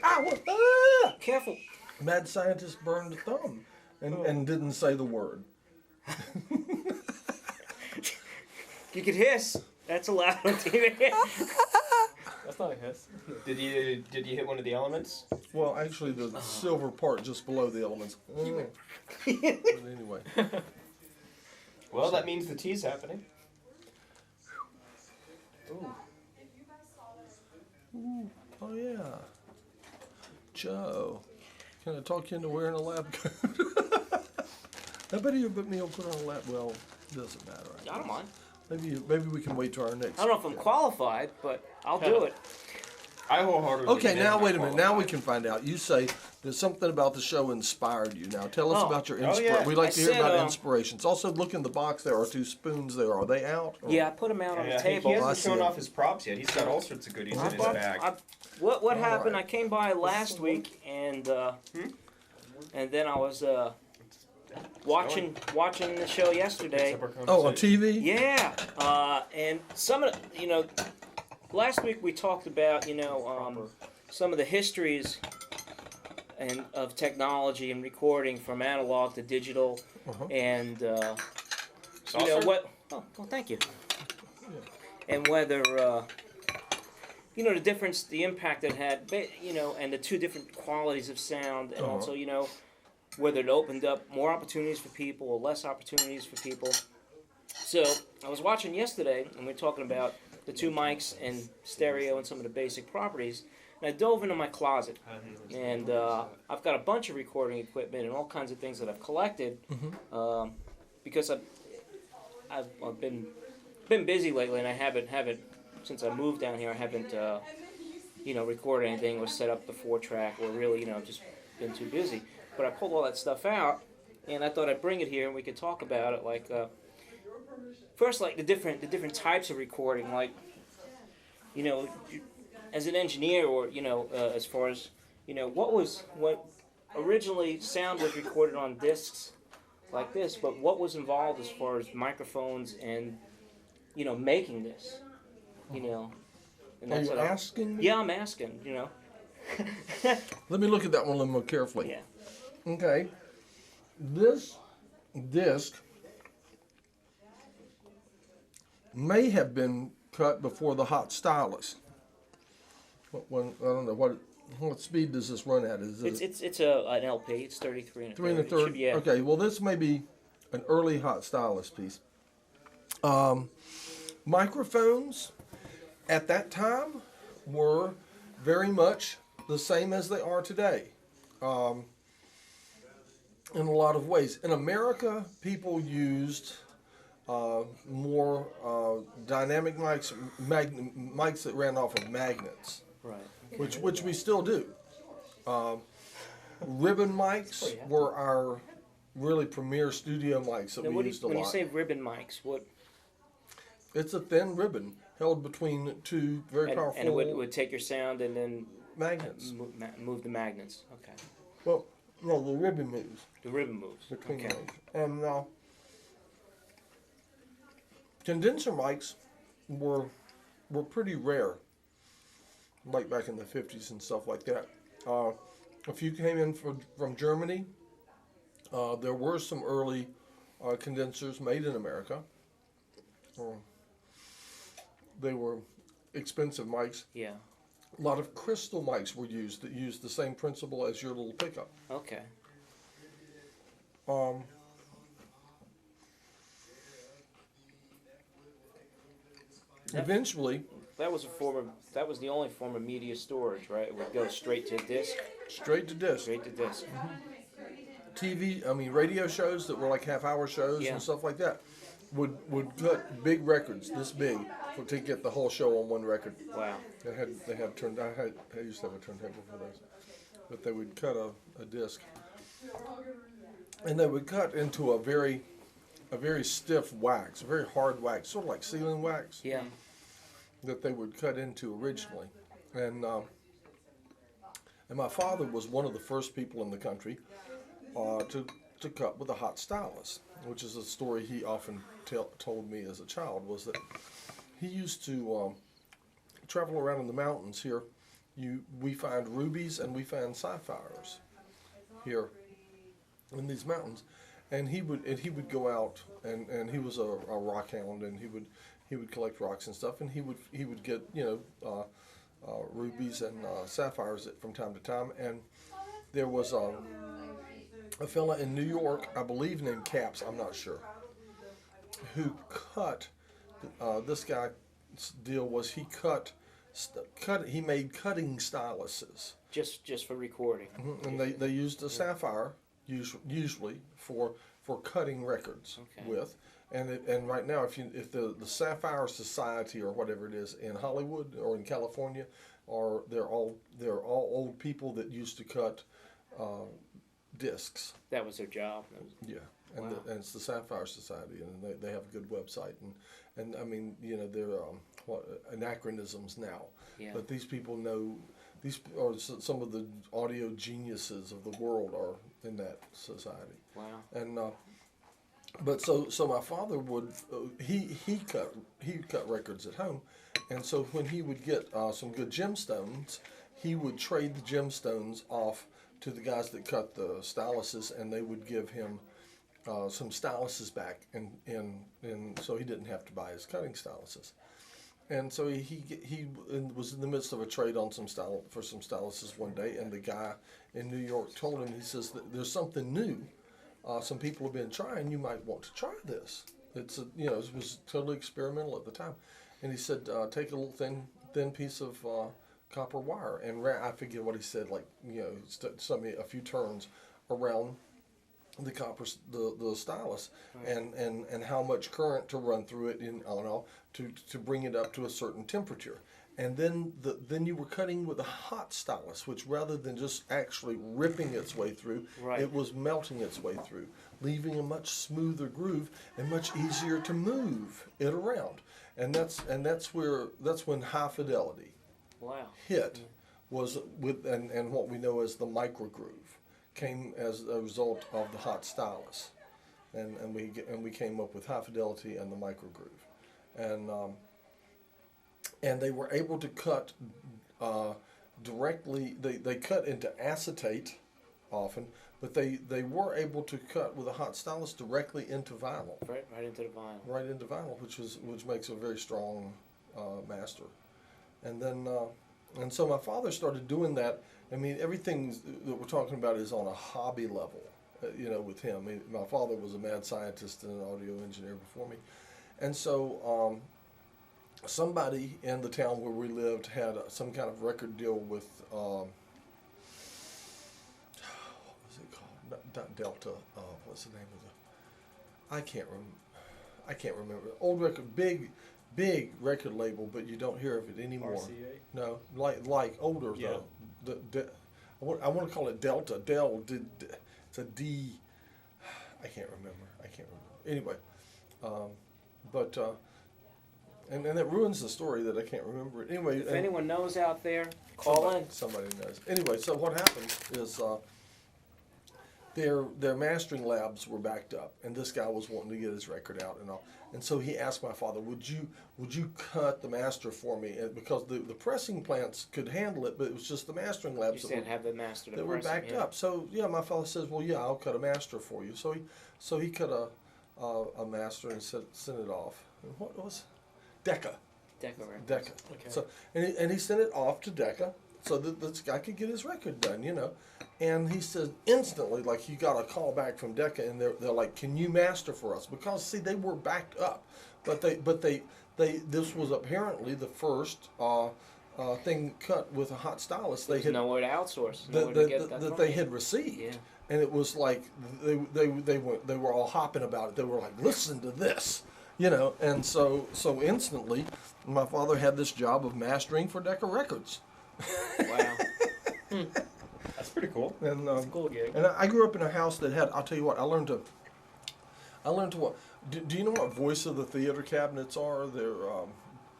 Ow! Careful. Mad scientist burned a thumb and didn't say the word. You could hiss. That's allowed on TV. That's not a hiss. Did you hit one of the elements? Well, actually, the silver part just below the elements. But anyway. Well, that means the tea's happening. Ooh. Ooh. Oh, yeah. Joe. Can I talk you into wearing a lab coat? I bet you put me will put on a lab. Well, it doesn't matter. I don't mind. Maybe we can wait till our next. I don't know if I'm qualified, but I'll do it. I wholeheartedly. Okay, now wait a minute. Now we can find out. You say there's something about the show inspired you. Now tell us about your inspiration. yeah. We like to hear about inspirations. Also, look in the box. There are 2 spoons there. Are they out? Or? Yeah, I put them out on the table. He hasn't shown off his props yet. He's got all sorts of goodies in his bag. What happened? I came by last week and then I was watching the show yesterday. Oh, on TV? Yeah, and some of the, last week we talked about some of the histories and of technology and recording from analog to digital, and what. Oh, well, thank you. And whether the difference, the impact it had, and the 2 different qualities of sound, and also whether it opened up more opportunities for people or less opportunities for people. So I was watching yesterday, and we were talking about the 2 mics and stereo and some of the basic properties. And I dove into my closet, and I've got a bunch of recording equipment and all kinds of things that I've collected because I've been busy lately, and I haven't since I moved down here. I haven't recorded anything or set up the 4-track or really just been too busy. But I pulled all that stuff out, and I thought I'd bring it here and we could talk about it. Like first, like the different types of recording, like as an engineer, or as far as what originally sound was recorded on discs like this, but what was involved as far as microphones and making this, And Are you asking me? Yeah, I'm asking. Let me look at that one a little more carefully. Yeah. Okay. This disc may have been cut before the hot stylus. I don't know what speed does this run at? It's an LP. It's 33 and a 3 and a third. Should, yeah. Okay. Well, this may be an early hot stylus piece. Microphones at that time were very much the same as they are today. In a lot of ways. In America, people used more dynamic mics, mics that ran off of magnets, right? Which we still do. Ribbon mics were our really premier studio mics that we used a lot. When you say ribbon mics, what? It's a thin ribbon held between 2 very powerful. And it would take your sound and then magnets. Move the magnets. Okay. Well, no, the ribbon moves. The ribbon moves. Between those. And condenser mics were pretty rare, like back in the 50s and stuff like that. If you came in from Germany, there were some early condensers made in America. They were expensive mics. Yeah. A lot of crystal mics were used that used the same principle as your little pickup. Okay. Eventually, that was the only form of media storage, right? It would go straight to disc. Straight to disc. Straight to disc. Radio shows that were like half-hour shows and stuff like that would cut big records this big to get the whole show on one record. Wow. I used to have a turntable for those, but they would cut a disc, and they would cut into a very stiff wax, a very hard wax, sort of like sealing wax. Yeah. That they would cut into originally, and my father was one of the first people in the country to cut with a hot stylus, which is a story he often told me as a child, was that he used to travel around in the mountains here we find rubies and we find sapphires here in these mountains. And he would go out, and he was a rock hound, and he would collect rocks and stuff, and he would get rubies and sapphires from time to time. And there was a fella in New York, I believe, named Caps, I'm not sure, who cut. This guy's deal was he he made cutting styluses. Just for recording. And they used a sapphire usually for cutting records with. And right now, if the Sapphire Society or whatever it is in Hollywood or in California, they're all old people that used to cut discs. That was their job. Yeah, Wow. And it's the Sapphire Society, and they have a good website, and I mean, they're anachronisms now. Yeah. But these people know, these are some of the audio geniuses of the world are in that society. Wow. And but so my father would he cut records at home, and so when he would get some good gemstones, he would trade the gemstones off to the guys that cut the styluses, and they would give him some styluses back, and so he didn't have to buy his cutting styluses. And so he was in the midst of a trade on some styluses one day, and the guy in New York told him, he says, there's something new. Some people have been trying. You might want to try this. It's it was totally experimental at the time. And he said, take a little thin piece of copper wire, and I forget what he said, like a few turns around the the stylus, Right. and how much current to run through it to bring it up to a certain temperature. And then you were cutting with a hot stylus, which rather than just actually ripping its way through, Right. it was melting its way through, leaving a much smoother groove and much easier to move it around. And that's when high fidelity Wow. hit was with and what we know as the micro groove came as a result of the hot stylus, and we came up with high fidelity and the micro groove, and they were able to cut directly. They cut into acetate often, but they were able to cut with a hot stylus directly into vinyl. Right into the vinyl. Right into vinyl, which makes a very strong master. And then and so my father started doing that. I mean, everything that we're talking about is on a hobby level, with him. I mean, my father was a mad scientist and an audio engineer before me, and so somebody in the town where we lived had some kind of record deal with what was it called? Not Delta. What's the name of the? I can't remember. Old record, big record label, but you don't hear of it anymore. RCA? No, like older Yeah. though. I want to call it Delta. It's a D. I can't remember. Anyway, but and that ruins the story that I can't remember it. Anyway, If anyone knows out there, call in. Somebody knows. Anyway, so what happened is their mastering labs were backed up, and this guy was wanting to get his record out and all. And so he asked my father, "Would you cut the master for me?" And because the pressing plants could handle it, but it was just the mastering labs You said have the master to that were press it, backed yeah. up. So yeah, my father says, "Well, yeah, I'll cut a master for you." So he cut a master and sent it off. And what was Decca? Decca. Decca. Okay. So and he sent it off to Decca so that this guy could get his record done, And he said instantly, like, he got a call back from Decca, and they're like, "Can you master for us?" Because see, they were backed up, but they this was apparently the first thing cut with a hot stylus they There's had nowhere to outsource. Nowhere to get that that from. they had received. Yeah. And it was like they were all hopping about it. They were like, "Listen to this," And so instantly, my father had this job of mastering for Decca Records. Wow. That's pretty cool. And That's a cool gig. and I grew up in a house that had. I'll tell you what. I learned to what. Do you know what voice of the theater cabinets are? They're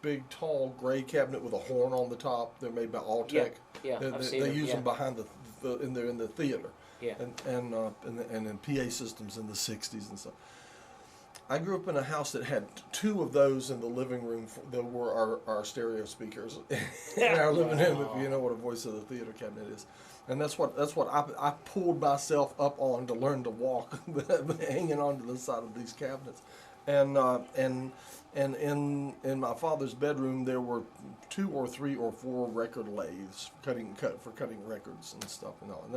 big, tall, gray cabinet with a horn on the top. They're made by Alltech. Yeah, I've seen they them, use yeah. them behind in the theater. Yeah. And in PA systems in the '60s and stuff. I grew up in a house that had two of those in the living room that were our stereo speakers in our living room. If you know what a voice of the theater cabinet is, and that's what I pulled myself up on to learn to walk, hanging onto the side of these cabinets, and in my father's bedroom there were 2 or 3 or 4 record lathes for cutting records and stuff and all, and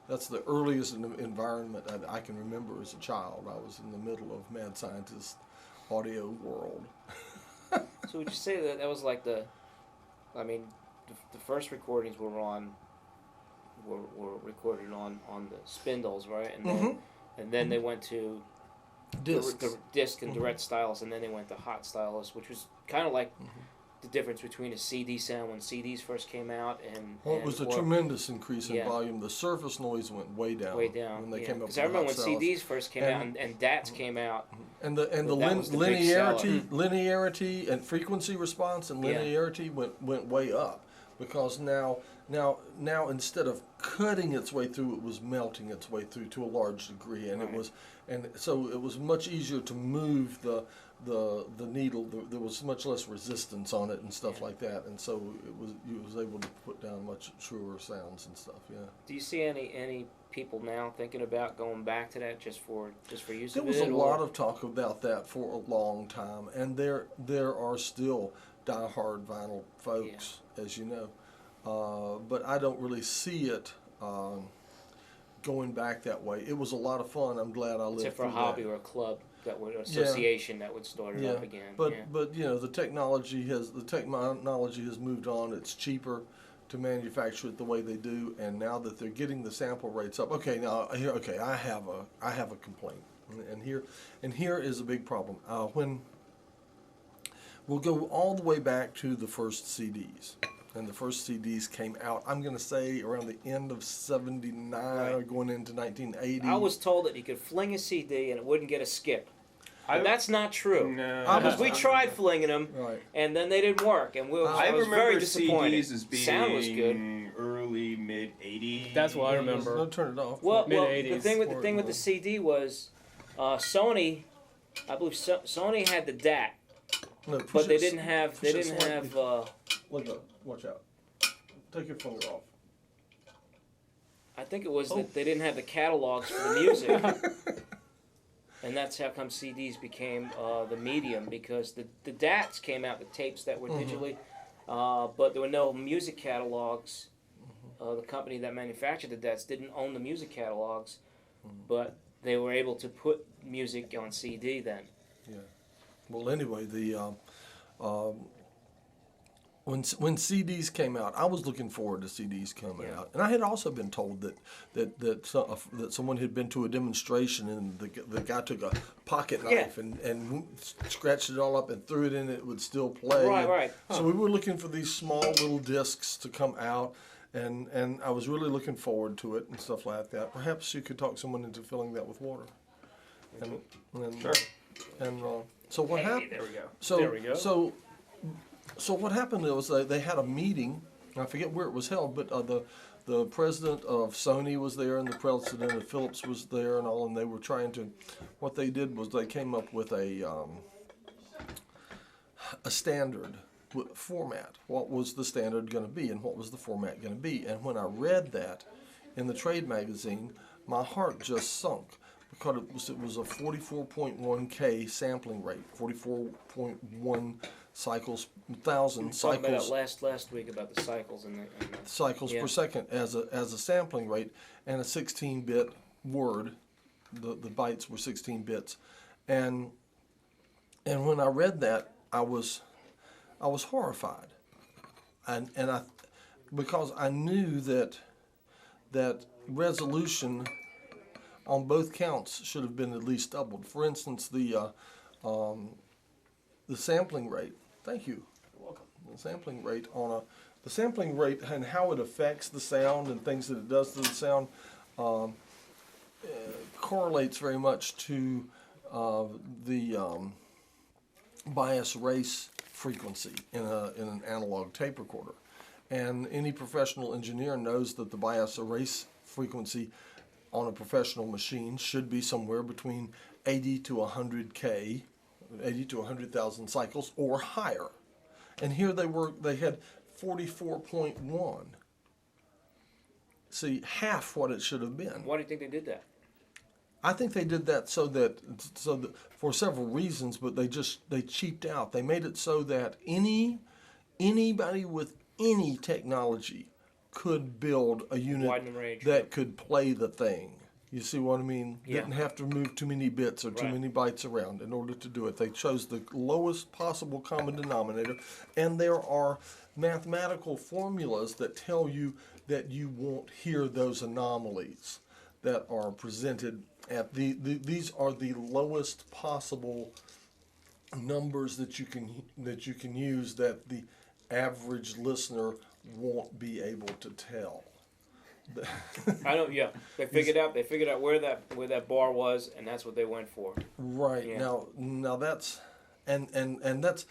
that's the earliest environment I can remember as a child. I was in the middle of Mad Scientist audio world. So would you say that was like the first recordings were recorded on the spindles, right? And then they went to disc and direct stylus, and then they went to hot stylus, which was kind of like the difference between a CD sound when CDs first came out it was a tremendous increase in volume. The surface noise went way down. When they came up with I remember when stylus. CDs first came out and DATs came out. And the linearity and frequency response and linearity went way up, because now instead of cutting its way through, it was melting its way through to a large degree, and so it was much easier to move the needle. There was much less resistance on it and stuff like that, and so you was able to put down much truer sounds and stuff. Yeah. Do you see any people now thinking about going back to that just for use There of was it? a lot of talk about that for a long time, and there are still diehard vinyl folks, as you know, but I don't really see it going back that way. It was a lot of fun. I'm glad I lived except for a through hobby that. or a club that would association that would start it up again. But you know, the technology has moved on. It's cheaper to manufacture it the way they do, and now that they're getting the sample rates up. I have a complaint, and here is a big problem. When we'll go all the way back to the first CDs. And the first CDs came out, I'm going to say, around the end of '79 or going into 1980. I was told that you could fling a CD and it wouldn't get a skip. But that's not true. No. Because we tried flinging them, and then they didn't work. And I was very disappointed. CDs as being sound was good. Early, mid-'80s. That's what I remember. Don't turn it off. Well, Mid-'80s. the thing with the CD was Sony, I believe Sony had the DAT, No, but they didn't have. Look up. Watch out. Take your finger off. I think it was that they didn't have the catalogs for the music, and that's how come CDs became the medium, because the DATs came out, the tapes that were digitally, but there were no music catalogs. The company that manufactured the DATs didn't own the music catalogs, but they were able to put music on CD then. Yeah. Well, anyway, when CDs came out, I was looking forward to CDs coming out, and I had also been told that someone had been to a demonstration, and the guy took a pocket knife and scratched it all up and threw it in, and it would still play. Right. So we were looking for these small little discs to come out, and I was really looking forward to it and stuff like that. Perhaps you could talk someone into filling that with water. Sure. And so what happened? There we go. There we go. So what happened was they had a meeting. I forget where it was held, but the president of Sony was there, and the president of Philips was there, and all. And they were trying to. What they did was they came up with a standard format. What was the standard going to be, and what was the format going to be? And when I read that in the trade magazine, my heart just sunk, because it was a 44.1K sampling rate, 44.1 cycles, 1,000 cycles. About that last week about the cycles and the cycles per second as a sampling rate, and a 16-bit word. The bytes were 16 bits, and when I read that, I was horrified, and I, because I knew that resolution on both counts should have been at least doubled. For instance, the sampling rate. Thank you. You're welcome. The sampling rate and how it affects the sound and things that it does to the sound correlates very much to the bias race frequency in an analog tape recorder. And any professional engineer knows that the bias erase frequency on a professional machine should be somewhere between 80 to 100K, 80 to 100,000 cycles or higher. And here they had 44.1. See, half what it should have been. Why do you think they did that? I think they did that so that for several reasons, but they cheaped out. They made it so that anybody with any technology could build a unit Widen the range. that could play the thing. You see what I mean? Yeah. Didn't have to move too many bits or too many bytes around in order to do it. They chose the lowest possible common denominator, and there are mathematical formulas that tell you that you won't hear those anomalies that are presented at these are the lowest possible numbers that you can use that the average listener won't be able to tell. I know. Yeah, they figured out where that bar was, and that's what they went for. Right. Yeah. Now that's and that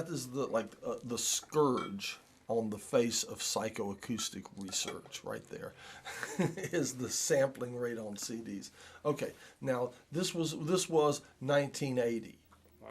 is the scourge on the face of psychoacoustic research right there is the sampling rate on CDs. Okay, now this was 1980.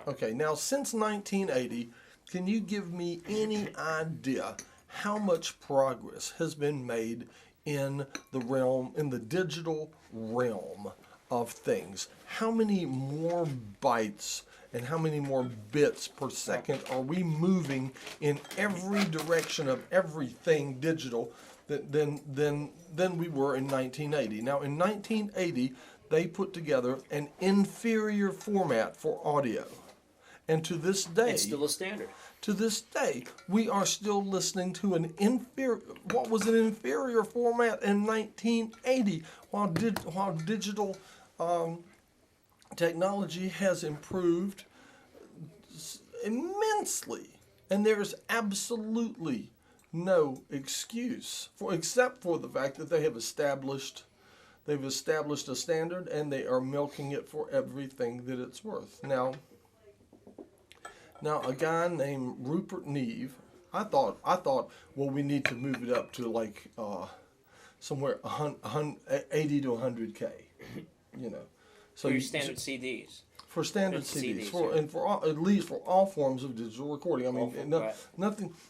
Okay, now since 1980, can you give me any idea how much progress has been made in the digital realm of things? How many more bytes and how many more bits per second are we moving in every direction of everything digital than we were in 1980? Now, in 1980, they put together an inferior format for audio. And to this day, It's still a standard. to this day, we are still listening to what was an inferior format in 1980, while digital technology has improved immensely, and there's absolutely no excuse except for the fact that they've established a standard, and they are milking it for everything that it's worth. Now, a guy named Rupert Neve, I thought, well, we need to move it up to like somewhere 80 to 100K, you know. So your standard CDs. For standard CDs, CDs, yeah. and for all, at least for all forms of digital recording. I mean, Right.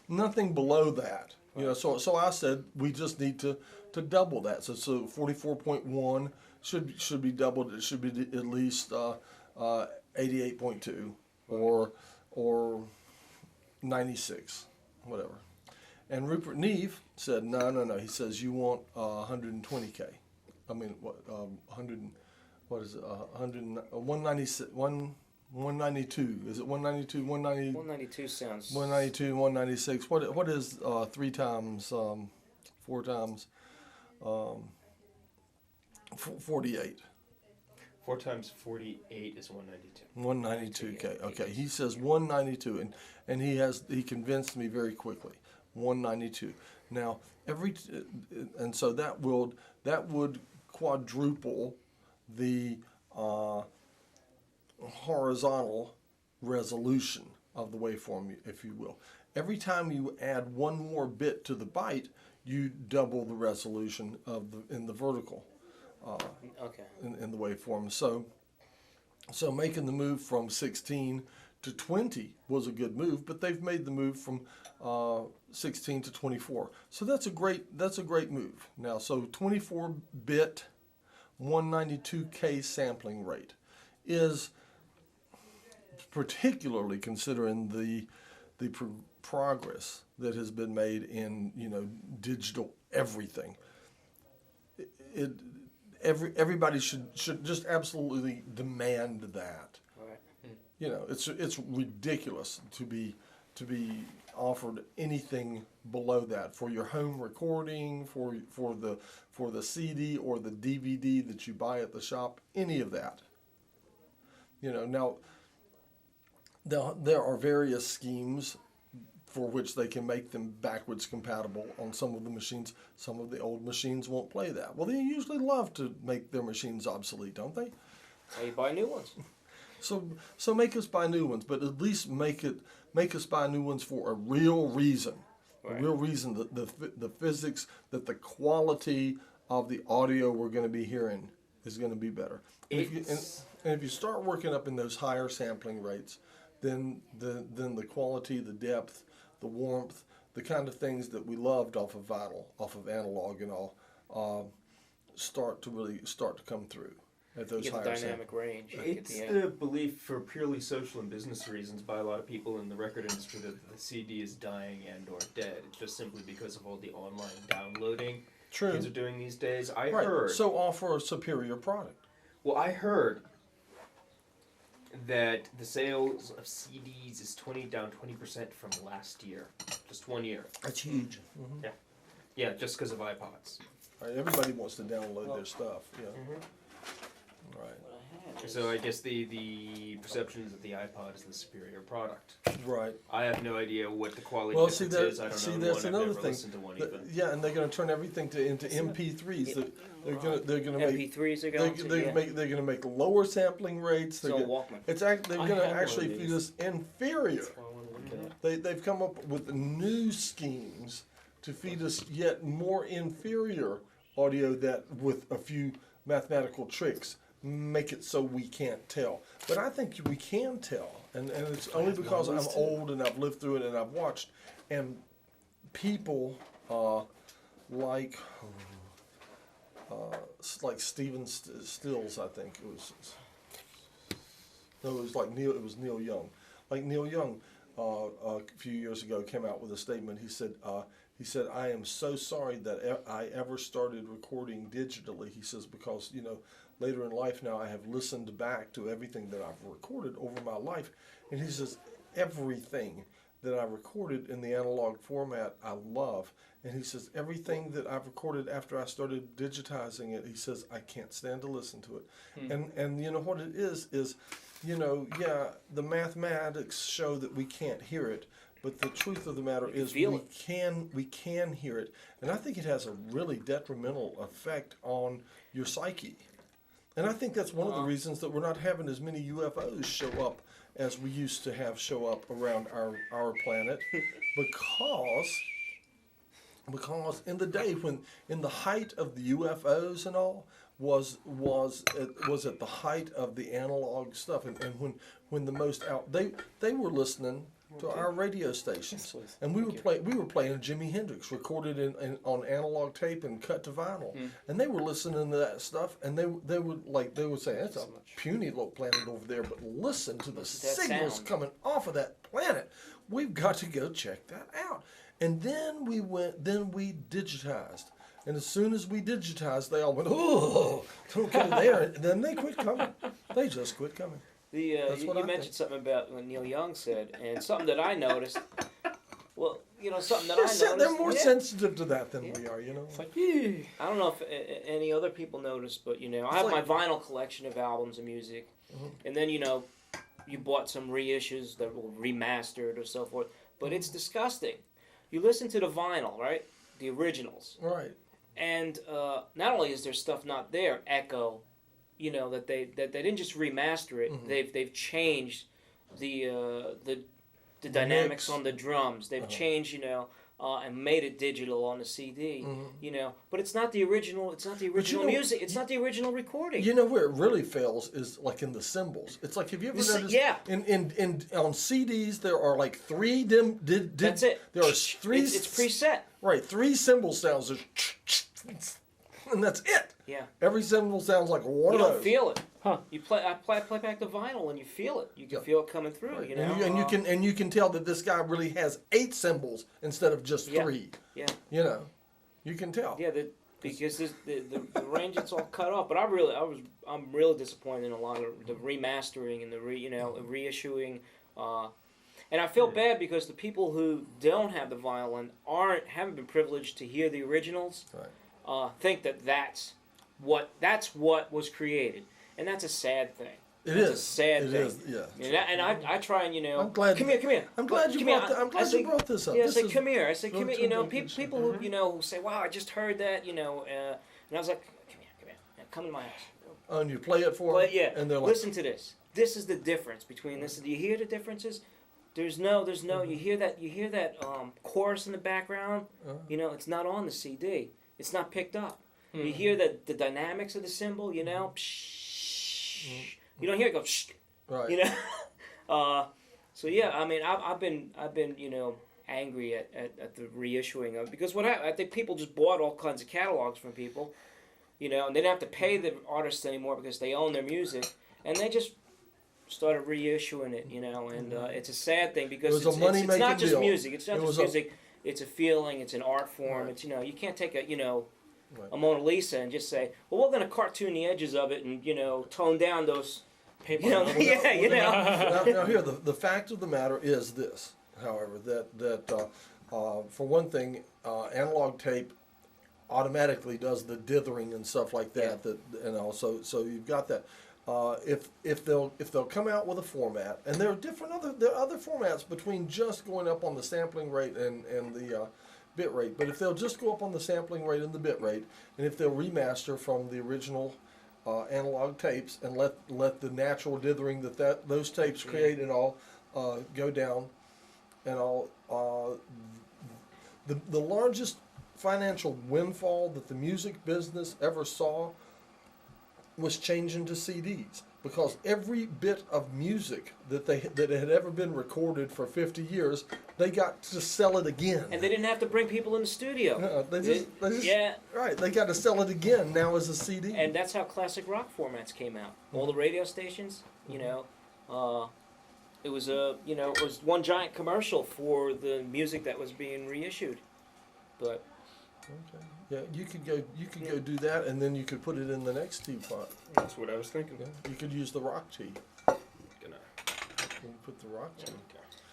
nothing below that. You know, so I said we just need to double that. So 44.1 should be doubled. It should be at least 88.2 or 96, whatever. And Rupert Neve said, no. He says, you want 120K. I mean, what 100? What is it? 196, 192. Is it 192? 190. 192 sounds. 192, 196. What is 3 times 4 times 48? 4 times 48 is 192. 192K. Okay, he says 192, and he convinced me very quickly. 192. Now and so that would quadruple the horizontal resolution of the waveform, if you will. Every time you add one more bit to the byte, you double the resolution in the vertical. Okay. In the waveform. So making the move from 16 to 20 was a good move, but they've made the move from 16 to 24. So that's a great move. Now, so 24-bit 192K sampling rate is, particularly considering the progress that has been made in digital everything. Everybody should just absolutely demand that. Right. It's ridiculous to be offered anything below that for your home recording, for the CD or the DVD that you buy at the shop, any of that. Now there are various schemes for which they can make them backwards compatible on some of the machines. Some of the old machines won't play that. Well, they usually love to make their machines obsolete, don't they? So you buy new ones. So make us buy new ones, but at least make us buy new ones for a real reason. Right. A real reason that the physics, that the quality of the audio we're going to be hearing is going to be better. And if you start working up in those higher sampling rates, then the quality, the depth, the warmth, the kind of things that we loved off of vinyl, off of analog and all, start to come through at those You get higher the dynamic range. It's the belief for purely social and business reasons by a lot of people in the record industry that the CD is dying and or dead. It's just simply because of all the online downloading True. kids are doing these days. I Right. heard. So offer a superior product. Well, I heard that the sales of CDs is down 20% from last year, just 1 year. That's huge. Yeah, just because of iPods. Right, everybody wants to download their stuff. Yeah. Right. So I guess the perception is that the iPod is the superior product. Right. I have no idea what the quality Well, difference is. I don't know that's one. another I've never thing. listened to one even. Yeah, and they're going to turn everything into MP3s. They're going to make MP3s are going they're going to make lower sampling rates. So Walkman. They're going to have actually one of feed us these. inferior. That's why I want to look at it. They've come up with new schemes to feed us yet more inferior audio that, with a few mathematical tricks, make it so we can't tell. But I think we can tell, and it's only because I'm old and I've lived through it and I've watched. And people like Stephen Stills, I think it was. No, it was like Neil. It was Neil Young. Like Neil Young, a few years ago, came out with a statement. He said, "I am so sorry that I ever started recording digitally." He says, because later in life now I have listened back to everything that I've recorded over my life, and he says everything that I recorded in the analog format I love, and he says everything that I've recorded after I started digitizing it, he says I can't stand to listen to it, and you know what it is the mathematics show that we can't hear it. But the truth of the matter is we can hear it. And I think it has a really detrimental effect on your psyche. And I think that's one of the reasons that we're not having as many UFOs show up as we used to have show up around our planet. because in the day when, in the height of the UFOs and all, was at the height of the analog stuff. And when the most out, they were listening to our radio stations, and we were playing Jimi Hendrix recorded on analog tape and cut to vinyl, and they were listening to that stuff, and they would say that's a puny little planet over there, but listen to the signals sound coming off of that planet. We've got to go check that out. And then we digitized. And as soon as we digitized, they all went, "Oh, don't go there." And then they quit coming. They just quit coming. You mentioned something about what Neil Young said, and something that I noticed. Well, something that I noticed. They're more sensitive to that than we are, It's like, I don't know if any other people noticed, but I have my vinyl collection of albums and music, and then you bought some reissues that were remastered or so forth. But it's disgusting. You listen to the vinyl, right? The originals. Right. And not only is there stuff not there, echo, that they didn't just remaster it. They've changed the dynamics on the drums. They've changed, and made it digital on the CD. But it's not the original. It's not the original music. It's not the original recording. Where it really fails is like in the cymbals. It's like, have you ever noticed? Yeah. In on CDs there are like three That's it. There are three. It's preset. Right, three cymbal sounds, and that's it. Yeah. Every cymbal sounds like one You of don't those. feel it. Huh? I play back the vinyl and you feel it. You can feel it coming through. Right. And you can tell that this guy really has 8 cymbals instead of just 3. Yeah. You can tell. Yeah, because the range it's all cut off. But I'm really disappointed in a lot of the remastering and the reissuing. And I feel bad because the people who don't have the vinyl and haven't been privileged to hear the originals, think that that's what was created, and that's a sad thing. It's a sad thing. It is, yeah. And I try and I'm glad. come here. I'm glad you brought this up. Yeah, I This say is come here. I say come really here. good. People who who say, "Wow, I just heard that," and I was like, "Come here, come in my house." Oh, and you play it for But them, yeah, and they're like, listen to this. This is the difference between this. Do you hear the differences? There's no. You hear that chorus in the background. It's not on the CD. It's not picked up. You hear the dynamics of the cymbal, you know. You don't hear it go. Right. You know. So yeah, I mean, I've been you know, angry at the reissuing of it, because I think people just bought all kinds of catalogs from people, you know, and they didn't have to pay the artists anymore because they own their music, and they just started reissuing it, you know, and it's a sad thing because it's not just music. It's not just music. It's a feeling. It's an art form. Right. It's, you know, you can't take a, you know, Right. a Mona Lisa and just say, well, we're going to cartoon the edges of it and, you know, tone down those. Paper. You know, yeah, you know. Now here, the fact of the matter is this, however, that for one thing, analog tape automatically does the dithering and stuff like that. Yeah. That, you know, so you've got that. If they'll come out with a format, and there are other formats between just going up on the sampling rate and the bit rate. But if they'll just go up on the sampling rate and the bit rate, and if they'll remaster from the original analog tapes and let the natural dithering that those tapes create and all go down, and all the largest financial windfall that the music business ever saw was changing to CDs, because every bit of music that had ever been recorded for 50 years, they got to sell it again. And they didn't have to bring people in the studio. They just yeah. Right, they got to sell it again now as a CD. And that's how classic rock formats came out. All the radio stations, you know, it was one giant commercial for the music that was being reissued. But Okay. Yeah, you could go do that, and then you could put it in the next teapot. That's what I was thinking. Yeah, you could use the rock tea. Gonna. You can put the rock tea.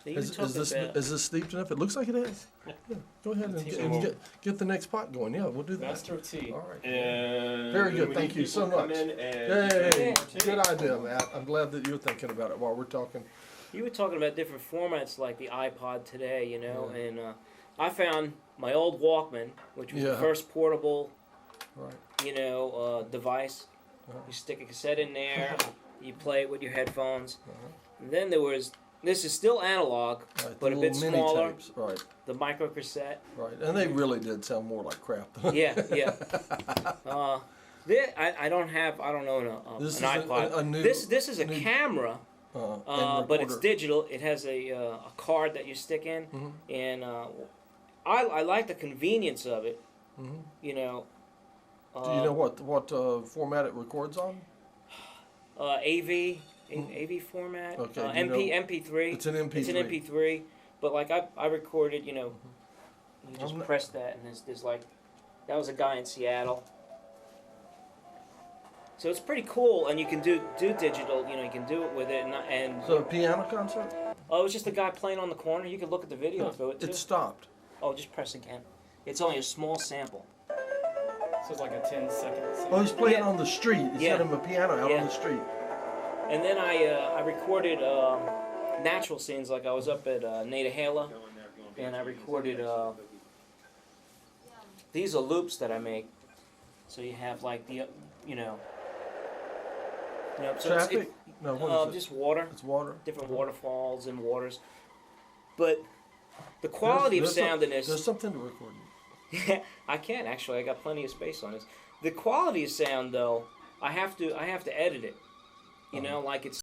they even Is talked this about is this steeped enough? It looks like it is. Yeah. Go ahead and get the next pot going. Yeah, we'll do that. Master of tea. All right. And Very good. we Thank need you so people to much. come in and Yay! partake. Good idea, Matt. I'm glad that you're thinking about it while we're talking. you were talking about different formats like the iPod today, you know, Yeah. and I found my old Walkman, which was the Yeah. first portable, Right. you know, device. Uh-huh. You stick a cassette in there, you play it with your headphones. Uh-huh. And then this is still analog, Right, but the a bit little mini smaller. tapes. Right. The micro cassette. Right. And they really did sound more like crap. Yeah, yeah. I don't know an This is iPod. a new. This is a new- camera, and but it's recorder. digital. It has a card that you stick in, Mhm. and I like the convenience of it. Mhm. You know. Do you know what format it records on? AV AV format. Okay, do you know- MP3. It's an MP3. It's an MP3, but like I recorded, you know, you just I'm not- press that, and there's like, that was a guy in Seattle. So it's pretty cool, and you can do digital. You know, you can do it with it, and So a piano concert? oh, it was just a guy playing on the corner. You could look at the video through it too. It stopped. Oh, just press again. It's only a small sample. So it's like a 10-second. Oh, he's playing Yeah. on the street. He Yeah. set him a piano out Yeah. on the street. And then I recorded natural scenes, like I was up at Natahala, and I recorded. These are loops that I make, so you have like the so Traffic? No, what is it? just water, It's water. different waterfalls and waters, but the quality of sound in There's this. something to record. Yeah, I can actually. I got plenty of space on this. The quality of sound, though, I have to edit it. You know, like it's